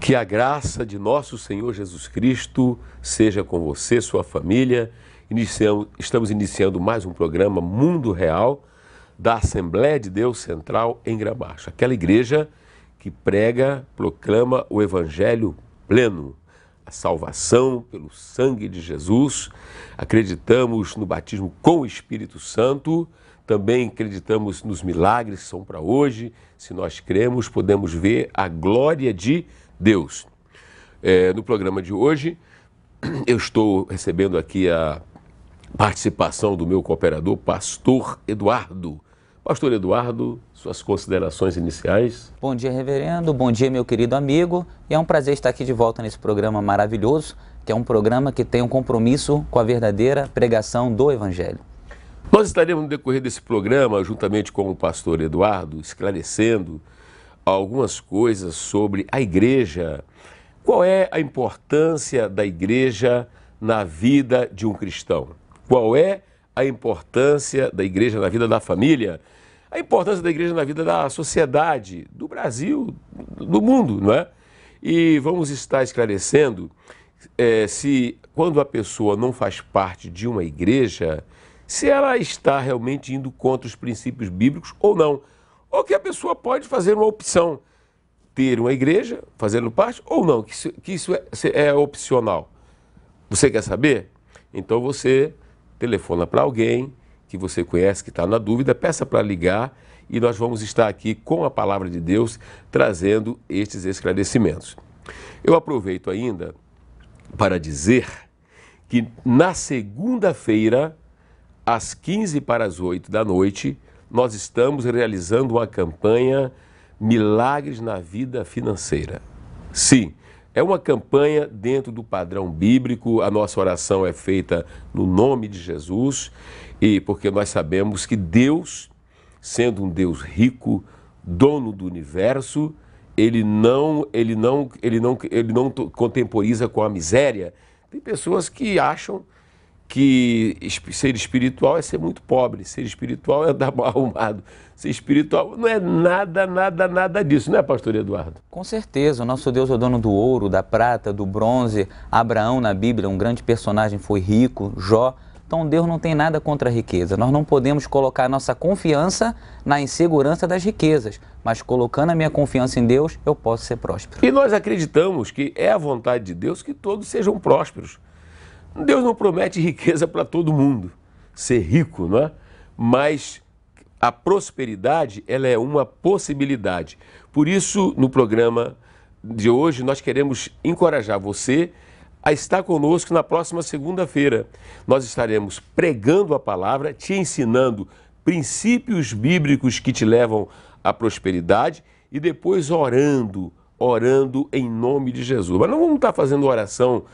Que a graça de nosso Senhor Jesus Cristo seja com você, sua família. Estamos iniciando mais um programa Mundo Real da Assembleia de Deus Central em Gramacho. Aquela igreja que prega, proclama o Evangelho pleno, a salvação pelo sangue de Jesus. Acreditamos no batismo com o Espírito Santo. Também acreditamos nos milagres que são para hoje. Se nós cremos, podemos ver a glória de Deus. No programa de hoje, eu estou recebendo aqui a participação do meu cooperador, Pastor Eduardo. Pastor Eduardo, suas considerações iniciais. Bom dia, reverendo. Bom dia, meu querido amigo. E é um prazer estar aqui de volta nesse programa maravilhoso, que é um programa que tem um compromisso com a verdadeira pregação do Evangelho. Nós estaremos no decorrer desse programa, juntamente com o pastor Eduardo, esclarecendo algumas coisas sobre a igreja. Qual é a importância da igreja na vida de um cristão? Qual é a importância da igreja na vida da família? A importância da igreja na vida da sociedade, do Brasil, do mundo, não é? E vamos estar esclarecendo se quando a pessoa não faz parte de uma igreja, se ela está realmente indo contra os princípios bíblicos ou não. Ou que a pessoa pode fazer uma opção, ter uma igreja, fazendo parte, ou não, que isso é opcional. Você quer saber? Então você telefona para alguém que você conhece, que está na dúvida, peça para ligar e nós vamos estar aqui com a palavra de Deus trazendo estes esclarecimentos. Eu aproveito ainda para dizer que na segunda-feira, às 7h45 da noite, nós estamos realizando uma campanha Milagres na Vida Financeira. Sim, é uma campanha dentro do padrão bíblico. A nossa oração é feita no nome de Jesus, e porque nós sabemos que Deus, sendo um Deus rico, dono do universo, ele não contemporiza com a miséria. Tem pessoas que acham que ser espiritual é ser muito pobre, ser espiritual é andar mal arrumado, ser espiritual não é nada disso, não é, pastor Eduardo? Com certeza, o nosso Deus é o dono do ouro, da prata, do bronze. Abraão na Bíblia, um grande personagem, foi rico, Jó. Então Deus não tem nada contra a riqueza. Nós não podemos colocar nossa confiança na insegurança das riquezas, mas colocando a minha confiança em Deus, eu posso ser próspero. E nós acreditamos que é a vontade de Deus que todos sejam prósperos. Deus não promete riqueza para todo mundo, ser rico, não é? Mas a prosperidade, ela é uma possibilidade. Por isso, no programa de hoje, nós queremos encorajar você a estar conosco na próxima segunda-feira. Nós estaremos pregando a palavra, te ensinando princípios bíblicos que te levam à prosperidade e depois orando em nome de Jesus. Mas não vamos estar fazendo oração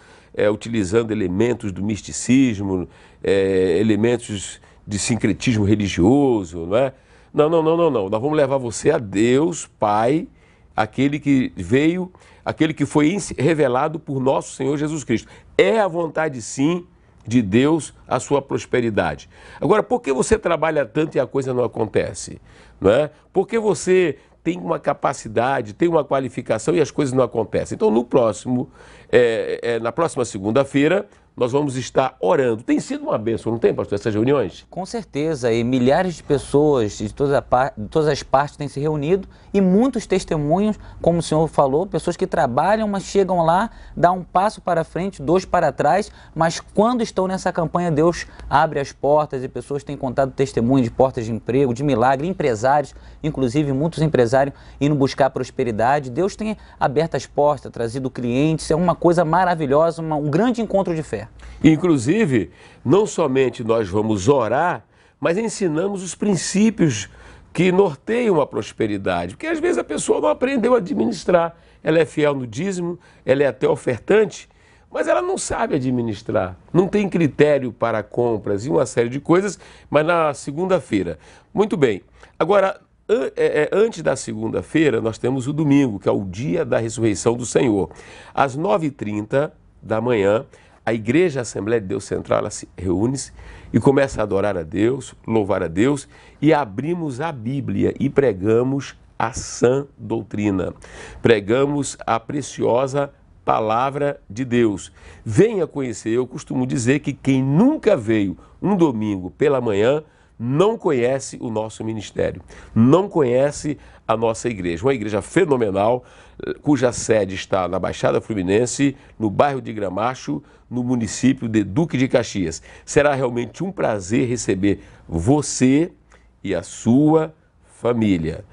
utilizando elementos do misticismo, elementos de sincretismo religioso, não é? Não. Nós vamos levar você a Deus, Pai, aquele que veio, aquele que foi revelado por nosso Senhor Jesus Cristo. É a vontade, sim, de Deus a sua prosperidade. Agora, por que você trabalha tanto e a coisa não acontece? Não é? Por que você tem uma capacidade, tem uma qualificação e as coisas não acontecem? Então, na próxima segunda-feira, nós vamos estar orando. Tem sido uma bênção, não tem, pastor, essas reuniões? Com certeza, e milhares de pessoas de todas as partes têm se reunido e muitos testemunhos, como o senhor falou, pessoas que trabalham, mas chegam lá, dá um passo para frente, 2 para trás, mas quando estão nessa campanha, Deus abre as portas e pessoas têm contado testemunhos de portas de emprego, de milagre, empresários, inclusive muitos empresários indo buscar prosperidade. Deus tem aberto as portas, trazido clientes, é uma coisa maravilhosa, um grande encontro de fé. Inclusive, não somente nós vamos orar, mas ensinamos os princípios que norteiam a prosperidade. Porque às vezes a pessoa não aprendeu a administrar. Ela é fiel no dízimo, ela é até ofertante, mas ela não sabe administrar. Não tem critério para compras e uma série de coisas, mas na segunda-feira. Muito bem. Agora, antes da segunda-feira, nós temos o domingo, que é o dia da ressurreição do Senhor. Às 9h30 da manhã, a Igreja Assembleia de Deus Central, ela se reúne e começa a adorar a Deus, louvar a Deus, e abrimos a Bíblia e pregamos a sã doutrina. Pregamos a preciosa palavra de Deus. Venha conhecer. Eu costumo dizer que quem nunca veio um domingo pela manhã não conhece o nosso ministério, não conhece a nossa igreja. Uma igreja fenomenal, cuja sede está na Baixada Fluminense, no bairro de Gramacho, no município de Duque de Caxias. Será realmente um prazer receber você e a sua família.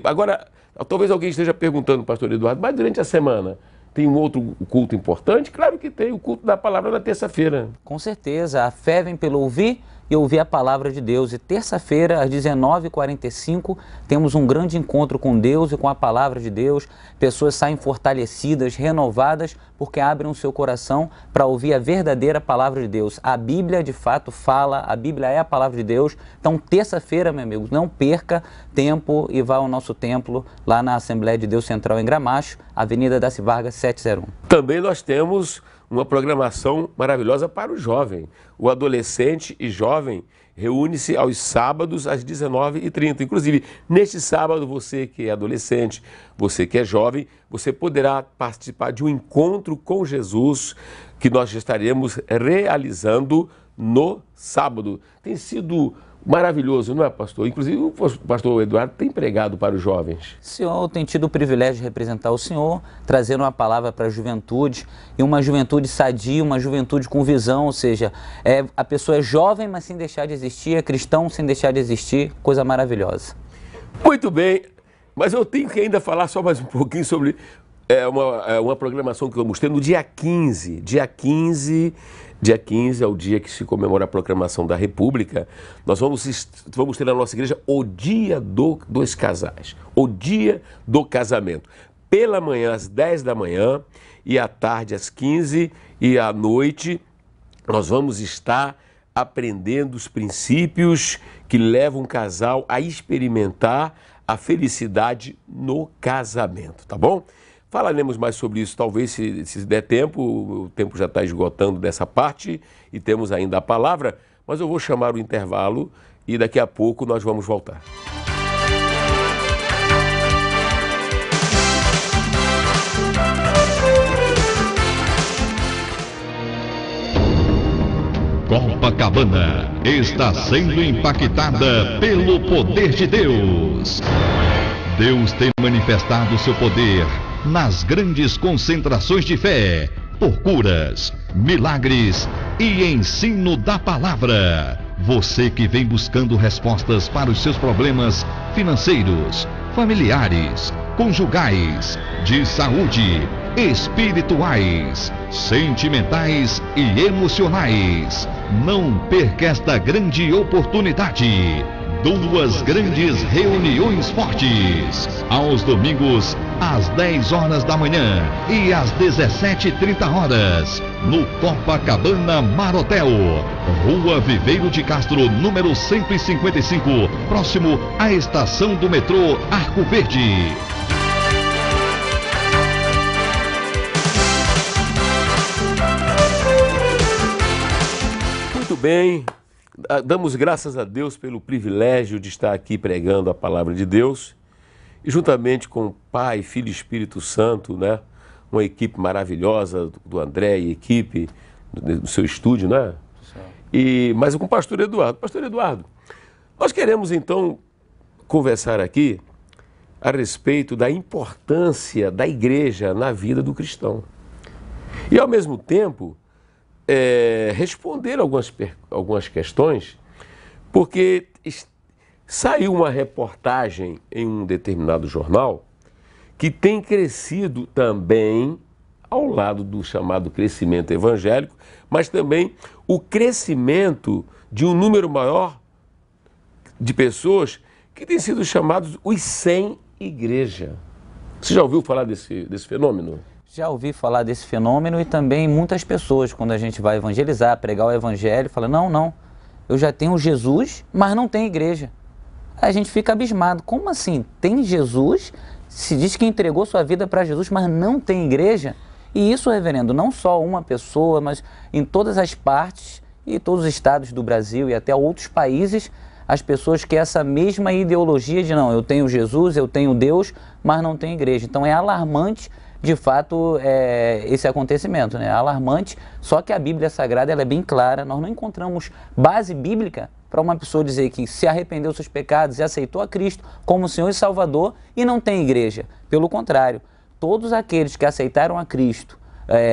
Agora, talvez alguém esteja perguntando, pastor Eduardo, mas durante a semana tem um outro culto importante? Claro que tem, o culto da palavra na terça-feira. Com certeza, a fé vem pelo ouvir e ouvir a palavra de Deus. E terça-feira, às 19h45, temos um grande encontro com Deus e com a palavra de Deus. Pessoas saem fortalecidas, renovadas, porque abrem o seu coração para ouvir a verdadeira palavra de Deus. A Bíblia, de fato, fala, a Bíblia é a palavra de Deus. Então, terça-feira, meu amigo, não perca tempo e vá ao nosso templo, lá na Assembleia de Deus Central em Gramacho, Avenida Daci Vargas, 701. Também nós temos uma programação maravilhosa para o jovem. O adolescente e jovem reúne-se aos sábados às 19h30. Inclusive, neste sábado, você que é adolescente, você que é jovem, você poderá participar de um encontro com Jesus que nós estaremos realizando no sábado. Tem sido maravilhoso, não é, pastor? Inclusive, o pastor Eduardo tem pregado para os jovens. O senhor tem tido o privilégio de representar o senhor, trazendo uma palavra para a juventude, e uma juventude sadia, uma juventude com visão, ou seja, a pessoa é jovem, mas sem deixar de existir, é cristão sem deixar de existir, coisa maravilhosa. Muito bem, mas eu tenho que ainda falar só mais um pouquinho sobre uma programação que vamos ter no dia 15. Dia 15 é o dia que se comemora a proclamação da República. Nós vamos ter na nossa igreja o dia dos casais, o dia do casamento. Pela manhã, às 10 da manhã, e à tarde, às 15, e à noite, nós vamos estar aprendendo os princípios que levam um casal a experimentar a felicidade no casamento, tá bom? Falaremos mais sobre isso, talvez, se der tempo. O tempo já está esgotando dessa parte e temos ainda a palavra, mas eu vou chamar o intervalo e daqui a pouco nós vamos voltar. Copacabana está sendo impactada pelo poder de Deus. Deus tem manifestado seu poder nas grandes concentrações de fé, por curas, milagres e ensino da palavra. Você que vem buscando respostas para os seus problemas financeiros, familiares, conjugais, de saúde, espirituais, sentimentais e emocionais, não perca esta grande oportunidade. 2 grandes reuniões fortes, aos domingos, às 10 horas da manhã e às 17h30, no Copacabana Marotel, Rua Viveiro de Castro, número 155, próximo à estação do metrô Arco Verde. Muito bem. Damos graças a Deus pelo privilégio de estar aqui pregando a palavra de Deus e juntamente com o Pai, Filho e Espírito Santo, né? Uma equipe maravilhosa do André e equipe do seu estúdio, né? Mas com o pastor Eduardo. Pastor Eduardo, nós queremos então conversar aqui a respeito da importância da igreja na vida do cristão e ao mesmo tempo responder algumas questões, porque saiu uma reportagem em um determinado jornal que tem crescido também ao lado do chamado crescimento evangélico, mas também o crescimento de um número maior de pessoas que têm sido chamados os sem igreja. Você já ouviu falar desse fenômeno? Já ouvi falar desse fenômeno e também muitas pessoas, quando a gente vai evangelizar, pregar o evangelho, falam, não, eu já tenho Jesus, mas não tem igreja. A gente fica abismado, como assim? Tem Jesus, se diz que entregou sua vida para Jesus, mas não tem igreja? E isso, reverendo, não só uma pessoa, mas em todas as partes e todos os estados do Brasil e até outros países, as pessoas que essa mesma ideologia de não, eu tenho Jesus, eu tenho Deus, mas não tenho igreja. Então é alarmante, de fato, esse acontecimento, né? É alarmante, só que a Bíblia Sagrada ela é bem clara, nós não encontramos base bíblica para uma pessoa dizer que se arrependeu dos seus pecados e aceitou a Cristo como Senhor e Salvador e não tem igreja. Pelo contrário, todos aqueles que aceitaram a Cristo,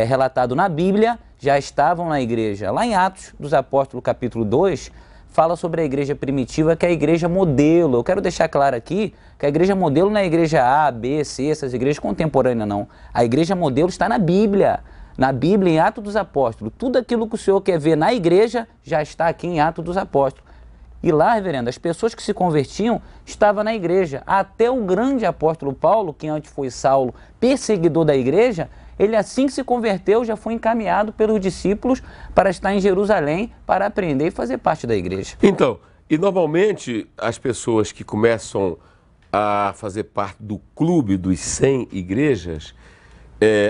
relatado na Bíblia, já estavam na igreja. Lá em Atos dos Apóstolos, capítulo 2, fala sobre a igreja primitiva, que é a igreja modelo. Eu quero deixar claro aqui que a igreja modelo não é a igreja A, B, C, essas igrejas contemporâneas, não. A igreja modelo está na Bíblia. Na Bíblia, em Atos dos Apóstolos. Tudo aquilo que o Senhor quer ver na igreja já está aqui em Atos dos Apóstolos. E lá, reverendo, as pessoas que se convertiam estavam na igreja. Até o grande apóstolo Paulo, que antes foi Saulo, perseguidor da igreja, ele assim que se converteu já foi encaminhado pelos discípulos para estar em Jerusalém, para aprender e fazer parte da igreja. Então, e normalmente as pessoas que começam a fazer parte do clube dos 100 igrejas,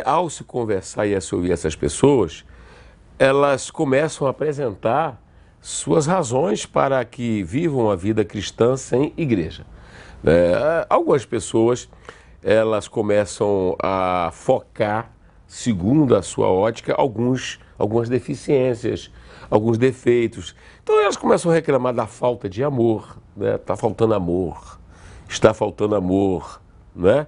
ao se conversar e a se ouvir essas pessoas, elas começam a apresentar suas razões para que vivam a vida cristã sem igreja. Algumas pessoas, elas começam a focar, segundo a sua ótica, algumas deficiências, alguns defeitos. Então elas começam a reclamar da falta de amor, né? Está faltando amor, está faltando amor, né?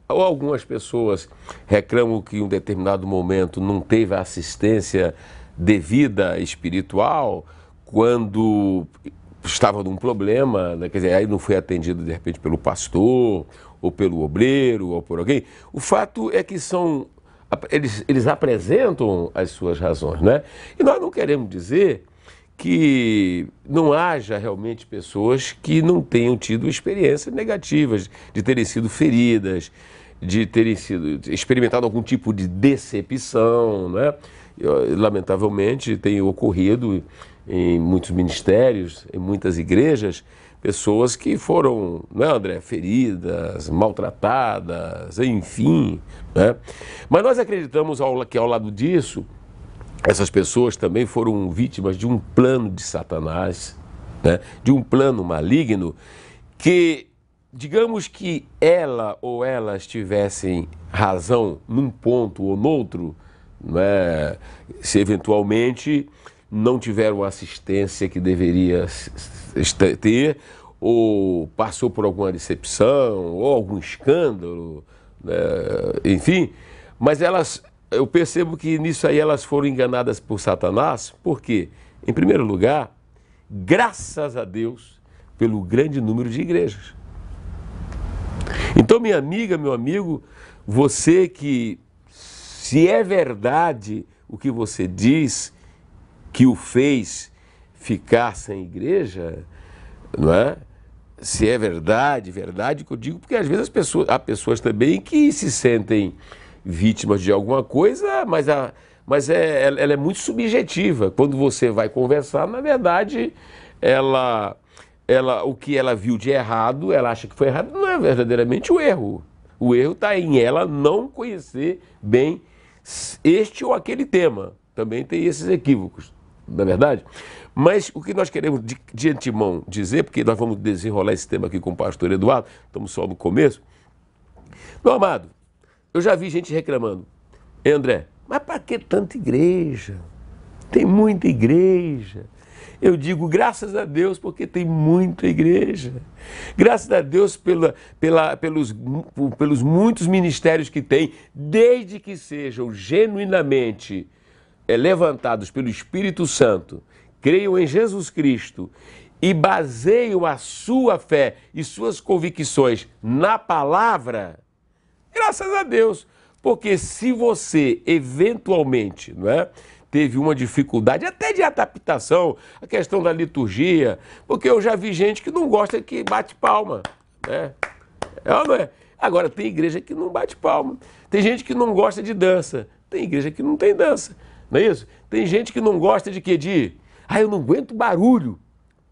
Ou algumas pessoas reclamam que em um determinado momento não teve a assistência devida espiritual, quando estava num problema, né? Quer dizer, aí não foi atendido de repente pelo pastor, ou pelo obreiro, ou por alguém. O fato é que eles apresentam as suas razões, né? E nós não queremos dizer que não haja realmente pessoas que não tenham tido experiências negativas, de terem sido feridas, de terem experimentado algum tipo de decepção, né? Lamentavelmente tem ocorrido em muitos ministérios, em muitas igrejas, pessoas que foram, né, André, feridas, maltratadas, enfim, né? Mas nós acreditamos que ao lado disso, essas pessoas também foram vítimas de um plano de Satanás, né? De um plano maligno que, digamos que ela ou elas tivessem razão num ponto ou noutro, né? Se eventualmente não tiveram a assistência que deveria ter, ou passou por alguma decepção, ou algum escândalo, né? Enfim, mas eu percebo que nisso aí elas foram enganadas por Satanás. Por quê? Em primeiro lugar, graças a Deus pelo grande número de igrejas. Então, minha amiga, meu amigo, você que, se é verdade o que você diz, que o fez ficar sem igreja, não é? Se é verdade que eu digo, porque às vezes há pessoas também que se sentem vítimas de alguma coisa, mas ela é muito subjetiva. Quando você vai conversar, na verdade, o que ela viu de errado, ela acha que foi errado, não é verdadeiramente o erro. O erro está em ela não conhecer bem este ou aquele tema. Também tem esses equívocos, não é verdade? Mas o que nós queremos de antemão dizer, porque nós vamos desenrolar esse tema aqui com o pastor Eduardo, estamos só no começo. Meu amado, eu já vi gente reclamando, André, mas para que tanta igreja? Tem muita igreja. Eu digo, graças a Deus, porque tem muita igreja. Graças a Deus pelos muitos ministérios que tem, desde que sejam genuinamente levantados pelo Espírito Santo, creiam em Jesus Cristo e baseiam a sua fé e suas convicções na palavra, graças a Deus. Porque se você eventualmente, não é, teve uma dificuldade até de adaptação, a questão da liturgia, porque eu já vi gente que não gosta que bate palma, né? É ou não é? Agora, tem igreja que não bate palma, tem gente que não gosta de dança, tem igreja que não tem dança, não é isso? Tem gente que não gosta de quê? Eu não aguento barulho,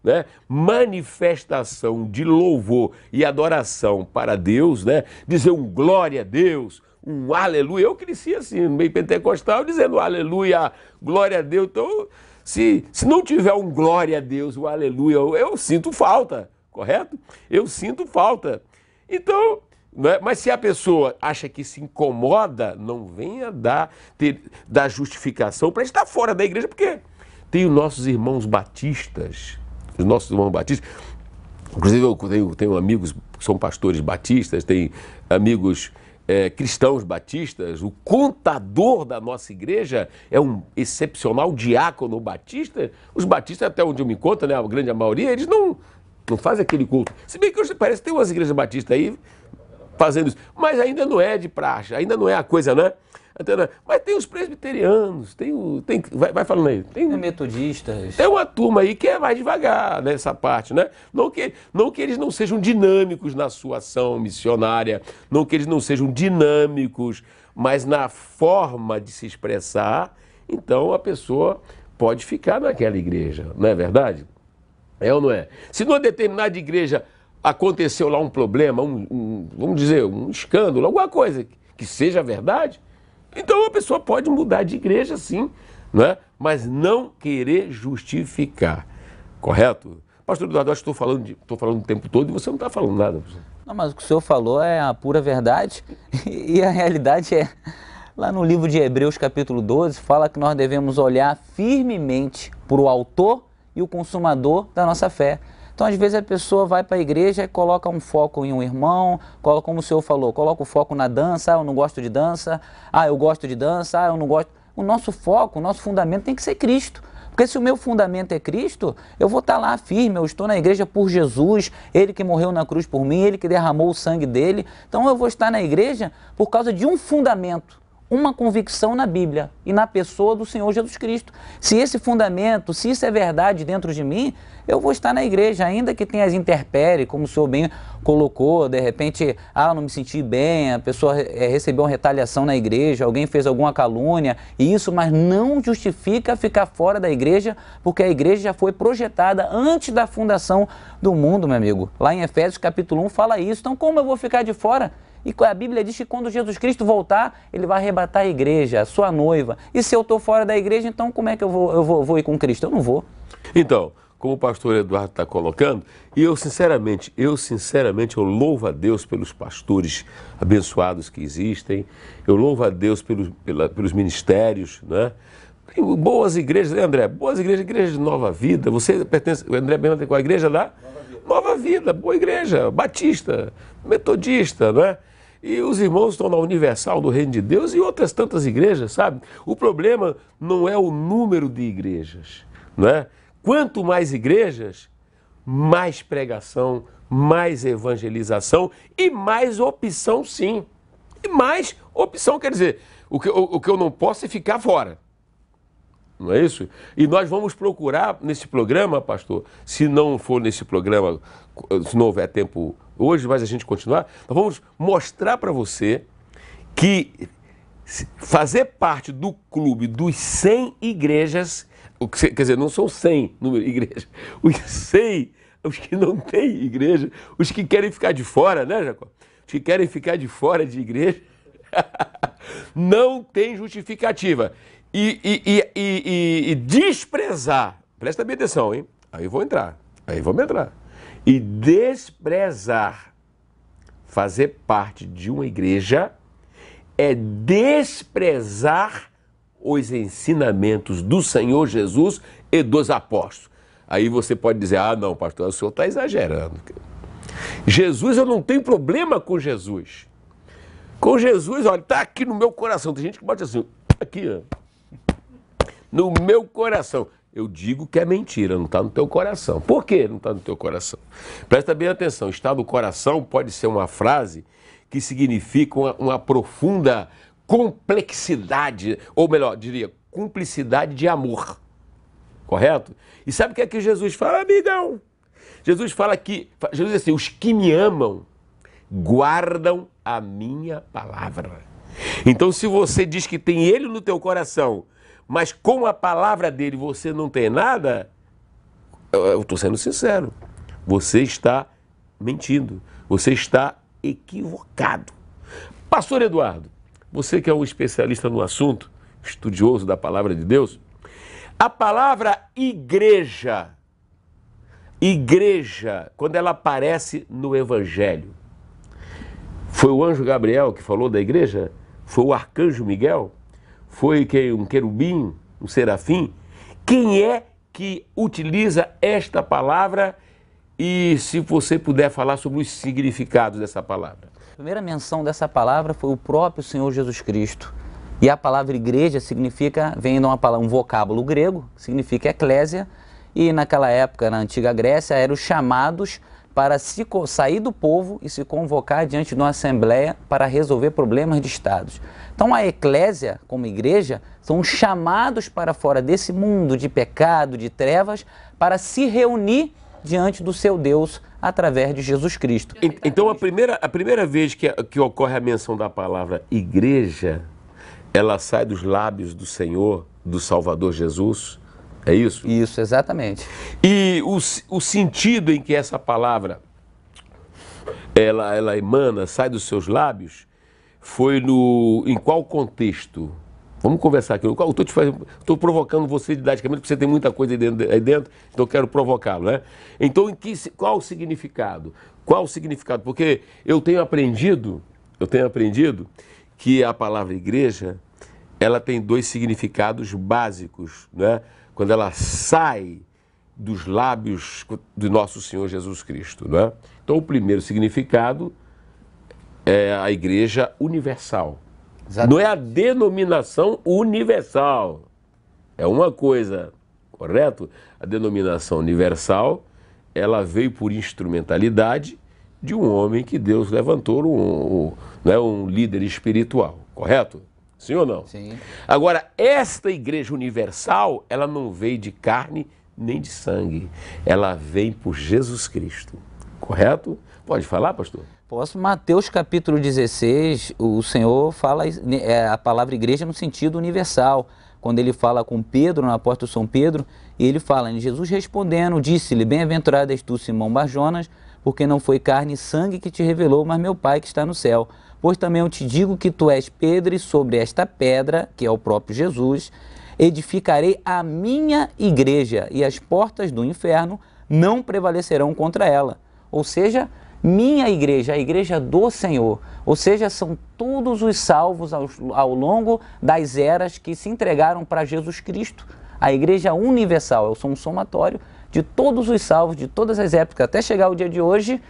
né? Manifestação de louvor e adoração para Deus, né? Dizer um glória a Deus, um aleluia. Eu cresci assim, no meio pentecostal, dizendo aleluia, glória a Deus. Então, Se não tiver um glória a Deus, um aleluia, eu sinto falta, correto? Eu sinto falta. Então, né? Mas se a pessoa acha que se incomoda, não venha dar justificação para estar fora da igreja, porque tem os nossos irmãos batistas, inclusive eu tenho amigos que são pastores batistas, tenho amigos cristãos batistas. O contador da nossa igreja é um excepcional diácono batista. Os batistas, até onde eu me encontro, né, a grande maioria, eles não fazem aquele culto. Se bem que hoje parece que tem umas igrejas batistas aí fazendo isso, mas ainda não é de praxe, ainda não é a coisa, né? Mas tem os presbiterianos, vai falando aí. Tem metodistas. Tem uma turma aí que é mais devagar nessa parte, né? Não que eles não sejam dinâmicos na sua ação missionária, não que eles não sejam dinâmicos, mas na forma de se expressar, então a pessoa pode ficar naquela igreja, não é verdade? É ou não é? Se numa determinada igreja aconteceu lá um problema, vamos dizer, um escândalo, alguma coisa que seja verdade, então a pessoa pode mudar de igreja, sim, né? Mas não querer justificar, correto? Pastor Eduardo, acho que estou falando o tempo todo e você não está falando nada. Não, mas o que o senhor falou é a pura verdade e a realidade é, lá no livro de Hebreus capítulo 12, fala que nós devemos olhar firmemente para o autor e o consumador da nossa fé. Então, às vezes, a pessoa vai para a igreja e coloca um foco em um irmão, como o senhor falou, coloca o foco na dança, eu não gosto de dança, eu gosto de dança, eu não gosto. O nosso foco, o nosso fundamento tem que ser Cristo. Porque se o meu fundamento é Cristo, eu vou estar lá firme, eu estou na igreja por Jesus, Ele que morreu na cruz por mim, Ele que derramou o sangue dele. Então, eu vou estar na igreja por causa de um fundamento, uma convicção na Bíblia e na pessoa do Senhor Jesus Cristo. Se esse fundamento, se isso é verdade dentro de mim, eu vou estar na igreja, ainda que tenha as intempéries, como o senhor bem colocou, de repente, eu não me senti bem, a pessoa recebeu uma retaliação na igreja, alguém fez alguma calúnia, mas não justifica ficar fora da igreja, porque a igreja já foi projetada antes da fundação do mundo, meu amigo. Lá em Efésios capítulo 1 fala isso, então como eu vou ficar de fora? E a Bíblia diz que quando Jesus Cristo voltar, Ele vai arrebatar a igreja, a sua noiva. E se eu estou fora da igreja, então como é que eu vou ir com Cristo? Eu não vou. Então, como o pastor Eduardo está colocando, e eu sinceramente, eu louvo a Deus pelos pastores abençoados que existem, eu louvo a Deus pelos ministérios, né? Tem boas igrejas, né, André? Boas igrejas, igreja de Nova Vida. Você pertence, o André Bento, com a igreja da Nova Vida, boa igreja, batista, metodista, né? E os irmãos estão na Universal do Reino de Deus e outras tantas igrejas, sabe? O problema não é o número de igrejas, né? Quanto mais igrejas, mais pregação, mais evangelização e mais opção, sim. E mais opção, quer dizer, o que eu não posso é ficar fora. Não é isso? E nós vamos procurar nesse programa, pastor, se não for nesse programa, se não houver tempo hoje, mas a gente continuar, nós vamos mostrar para você que fazer parte do clube dos 100 igrejas, quer dizer, não são 100 número de igrejas, os 100, os que não têm igreja, os que querem ficar de fora, né, Jacó? Os que querem ficar de fora de igreja, não tem justificativa. E desprezar, presta bem atenção, hein? Aí vamos entrar. E desprezar fazer parte de uma igreja é desprezar os ensinamentos do Senhor Jesus e dos apóstolos. Aí você pode dizer, não, pastor, o senhor está exagerando. Jesus, eu não tenho problema com Jesus. Com Jesus, olha, está aqui no meu coração. Tem gente que bate assim, aqui, ó. No meu coração. Eu digo que é mentira, não está no teu coração. Por que não está no teu coração? Presta bem atenção, estar no coração pode ser uma frase que significa uma profunda complexidade, ou melhor, diria, cumplicidade de amor. Correto? E sabe o que é que Jesus fala, amigão? Jesus fala que, Jesus diz assim, os que me amam guardam a minha palavra. Então, se você diz que tem Ele no teu coração, mas com a palavra dele você não tem nada, eu estou sendo sincero, você está mentindo, você está equivocado. Pastor Eduardo, você que é um especialista no assunto, estudioso da palavra de Deus, A palavra igreja, quando ela aparece no Evangelho, foi o anjo Gabriel que falou da igreja? Foi o arcanjo Miguel? Foi um querubim, um serafim? Quem é que utiliza esta palavra? E se você puder falar sobre os significados dessa palavra. A primeira menção dessa palavra foi o próprio Senhor Jesus Cristo. E a palavra igreja significa, vem de um vocábulo grego, significa eclésia, e naquela época, na antiga Grécia, eram os chamados para sair do povo e se convocar diante de uma assembleia para resolver problemas de estados. Então a eclésia, como igreja, são chamados para fora desse mundo de pecado, de trevas, para se reunir diante do seu Deus através de Jesus Cristo. Então a primeira vez que ocorre a menção da palavra igreja, ela sai dos lábios do Senhor, do Salvador Jesus, é isso? Isso, exatamente. E o sentido em que essa palavra ela emana, sai dos seus lábios, foi em qual contexto? Vamos conversar aqui. Estou provocando você didaticamente, porque você tem muita coisa aí dentro, então eu quero provocá-lo, né? Então, qual o significado? Qual o significado? Porque eu tenho aprendido que a palavra igreja, ela tem dois significados básicos, né? Quando ela sai dos lábios do nosso Senhor Jesus Cristo, né? Então, o primeiro significado é a igreja universal. Exatamente. Não é a denominação universal, é uma coisa, correto? A denominação universal, ela veio por instrumentalidade de um homem que Deus levantou, um líder espiritual, correto? Sim ou não? Sim. Agora, esta igreja universal, ela não veio de carne nem de sangue, ela vem por Jesus Cristo, correto? Pode falar, pastor? Posso. Mateus capítulo 16, o Senhor fala a palavra igreja no sentido universal. Quando ele fala com Pedro, no apóstolo São Pedro, ele fala, Jesus respondendo, disse-lhe, bem-aventurado és tu, Simão Barjonas, porque não foi carne e sangue que te revelou, mas meu Pai que está no céu. Pois também eu te digo que tu és Pedro, e sobre esta pedra, que é o próprio Jesus, edificarei a minha igreja, e as portas do inferno não prevalecerão contra ela. Ou seja, minha igreja, a igreja do Senhor, ou seja, são todos os salvos ao longo das eras que se entregaram para Jesus Cristo. A igreja universal, eu sou um somatório de todos os salvos, de todas as épocas, até chegar o dia de hoje,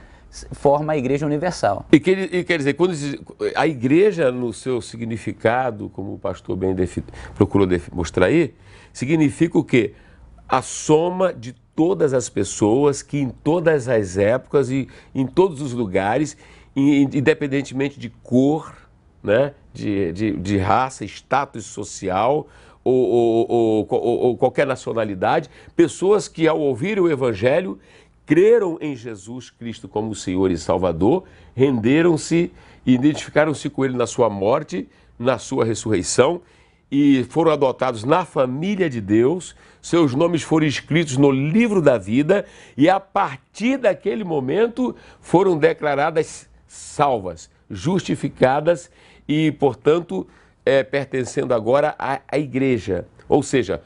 forma a igreja universal. E quer dizer, quando a igreja, no seu significado, como o pastor bem procurou mostrar aí, significa o quê? A soma de todas as pessoas que em todas as épocas e em todos os lugares, independentemente de cor, né, de raça, status social ou qualquer nacionalidade, pessoas que ao ouvir o Evangelho creram em Jesus Cristo como Senhor e Salvador, renderam-se e identificaram-se com Ele na sua morte, na sua ressurreição, e foram adotados na família de Deus, seus nomes foram escritos no livro da vida e a partir daquele momento foram declaradas salvas, justificadas e, portanto, pertencendo agora à igreja. Ou seja,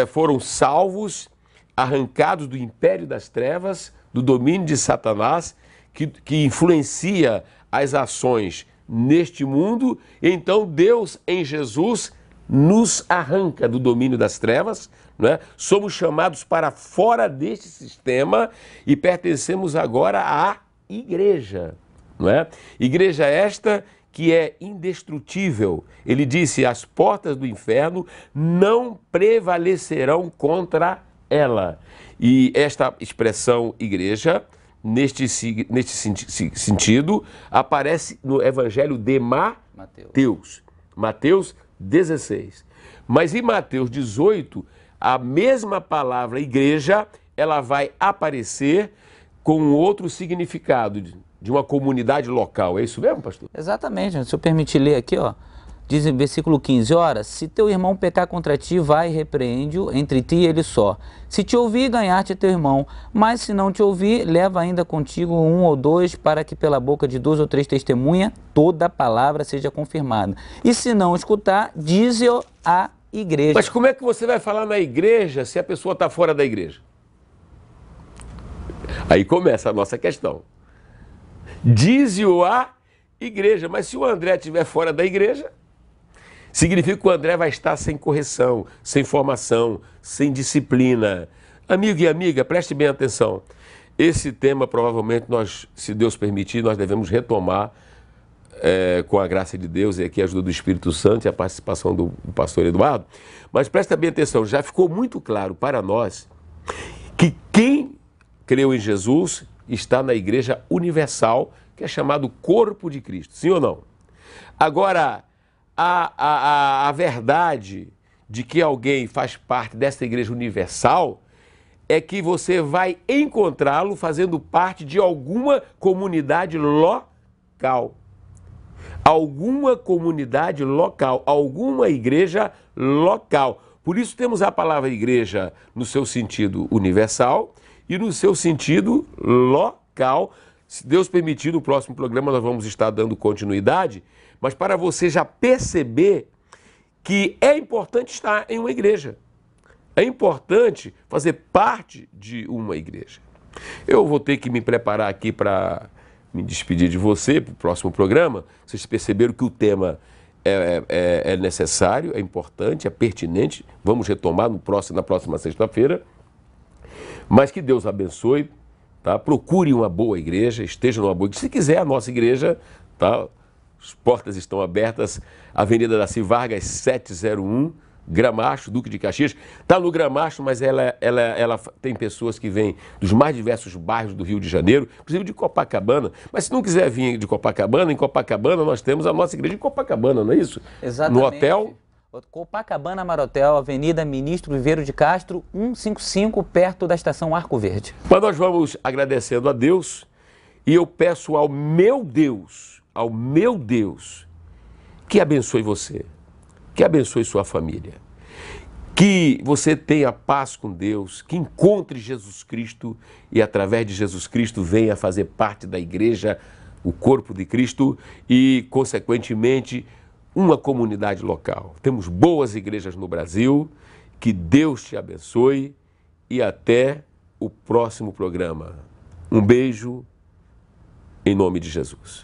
foram salvos, arrancados do império das trevas, do domínio de Satanás, que influencia as ações neste mundo. Então Deus em Jesus nos arranca do domínio das trevas, né? Somos chamados para fora deste sistema e pertencemos agora à igreja, não é? Igreja esta que é indestrutível. Ele disse, as portas do inferno não prevalecerão contra ela. E esta expressão igreja, neste sentido, aparece no Evangelho de Mateus. Mateus 16. Mas em Mateus 18, a mesma palavra igreja, ela vai aparecer com outro significado, de uma comunidade local. É isso mesmo, pastor? Exatamente. Se eu permitir ler aqui, ó. Diz em versículo 15, ora, se teu irmão pecar contra ti, vai e repreende-o entre ti e ele só. Se te ouvir, ganhar-te teu irmão, mas se não te ouvir, leva ainda contigo um ou dois, para que pela boca de 2 ou 3 testemunha, toda a palavra seja confirmada. E se não escutar, dize-o à igreja. Mas como é que você vai falar na igreja se a pessoa está fora da igreja? Aí começa a nossa questão. Diz-o a igreja, mas se o André estiver fora da igreja, significa que o André vai estar sem correção, sem formação, sem disciplina. Amigo e amiga, preste bem atenção. Esse tema, provavelmente, nós, se Deus permitir, nós devemos retomar com a graça de Deus e aqui a ajuda do Espírito Santo e a participação do pastor Eduardo. Mas preste bem atenção, já ficou muito claro para nós que quem creu em Jesus está na Igreja Universal, que é chamado Corpo de Cristo. Sim ou não? Agora, a verdade de que alguém faz parte dessa Igreja Universal é que você vai encontrá-lo fazendo parte de alguma comunidade local. Alguma comunidade local, alguma igreja local. Por isso temos a palavra igreja no seu sentido universal e no seu sentido local. Se Deus permitir, no próximo programa nós vamos estar dando continuidade, mas para você já perceber que é importante estar em uma igreja. É importante fazer parte de uma igreja. Eu vou ter que me preparar aqui para me despedir de você para o próximo programa. Vocês perceberam que o tema é necessário, é importante, é pertinente. Vamos retomar na próxima sexta-feira. Mas que Deus abençoe, tá? Procure uma boa igreja, esteja numa boa igreja. Se quiser, a nossa igreja, tá? As portas estão abertas. Avenida Daci Vargas, 701, Gramacho, Duque de Caxias. Está no Gramacho, mas ela tem pessoas que vêm dos mais diversos bairros do Rio de Janeiro, inclusive de Copacabana. Mas se não quiser vir de Copacabana, em Copacabana nós temos a nossa igreja em Copacabana, não é isso? Exatamente. No hotel... Copacabana Marotel, Avenida Ministro Viveiro de Castro, 155, perto da estação Arco Verde. Mas nós vamos agradecendo a Deus e eu peço ao meu Deus, que abençoe você, que abençoe sua família, que você tenha paz com Deus, que encontre Jesus Cristo e através de Jesus Cristo venha fazer parte da igreja, o corpo de Cristo e, consequentemente, uma comunidade local. Temos boas igrejas no Brasil, que Deus te abençoe e até o próximo programa. Um beijo em nome de Jesus.